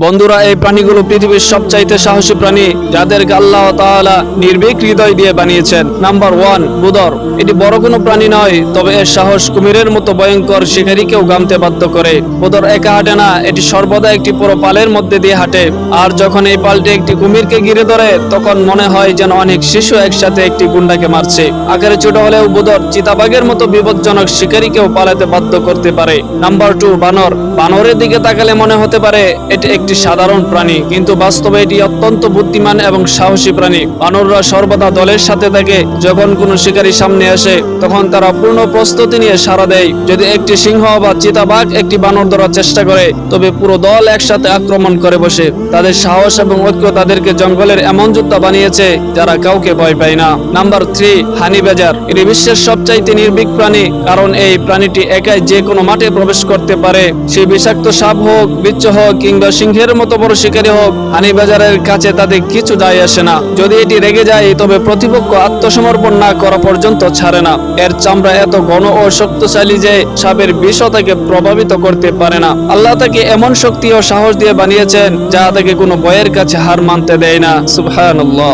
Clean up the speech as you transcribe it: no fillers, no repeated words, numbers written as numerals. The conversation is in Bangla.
বন্ধুরা, এই প্রাণীগুলো পৃথিবীর সবচাইতে সাহসী প্রাণী, যাদেরকে আল্লাহ তাআলা নির্ভীক হৃদয় দিয়ে বানিয়েছেন। নাম্বার 1, বুদর। এটি বড় কোনো প্রাণী নয়, তবে এর সাহস কুমিরের মতো ভয়ঙ্কর শিকারীকেও গামতে বাধ্য করে। বুদর একা হাঁটে না, এটি সর্বদা একটি পুরো পালের মধ্যে দিয়ে হাঁটে। আর যখন এই পালটি একটি কুমিরকে ঘিরে ধরে, তখন মনে হয় যেন অনেক শিশু একসাথে একটি গুন্ডাকে মারছে। আকারে ছোট হলেও বুদর চিতাবাঘের মতো বিপজ্জনক শিকারীকেও পালাতে বাধ্য করতে পারে। নাম্বার 2, বানর। বানরের দিকে তাকালে মনে হতে পারে এটি একটি সাধারণ প্রাণী, কিন্তু বাস্তবে এটি অত্যন্ত বুদ্ধিমান এবং সাহসী প্রাণী। বানররা সর্বদা দলের সাথে থাকে। যখন কোনো শিকারী সামনে আসে, তখন তারা পূর্ণ প্রস্তুতি নিয়ে সাড়া দেয়। যদি একটি সিংহ বা চিতাবাঘ একটি বানর ধরার চেষ্টা করে, তবে পুরো দল একসাথে আক্রমণ করে বসে। তাদের সাহস এবং ঐক্য তাদেরকে জঙ্গলের এমন যোদ্ধা বানিয়েছে যারা কাউকে ভয় পায় না। নাম্বার 3, হানি ব্যাজার। এটি বিশ্বের সবচাইতে নির্ভীক প্রাণী, কারণ এই প্রাণীটি একাই যে কোনো মাঠে প্রবেশ করতে পারে। সে বিষাক্ত সাপ হোক, বিচ্ছু হোক কিংবা সিংহের মতো বড় শিকারী হোক, হানি ব্যাজারের কাছে তাদের কিছু যায় আসে না। যদি এটি রেগে যায়, তবে প্রতিপক্ষ আত্মসমর্পণ না করা পর্যন্ত ছাড়ে না। এর চামড়া এত ঘন ও শক্তিশালী যে সাপের বিষও তাকে প্রভাবিত করতে পারে না। আল্লাহ তাকে এমন শক্তি ও সাহস দিয়ে বানিয়েছেন, যা তাকে কোনো ভয়ের কাছে হার মানতে দেয় না। সুবহানাল্লাহ।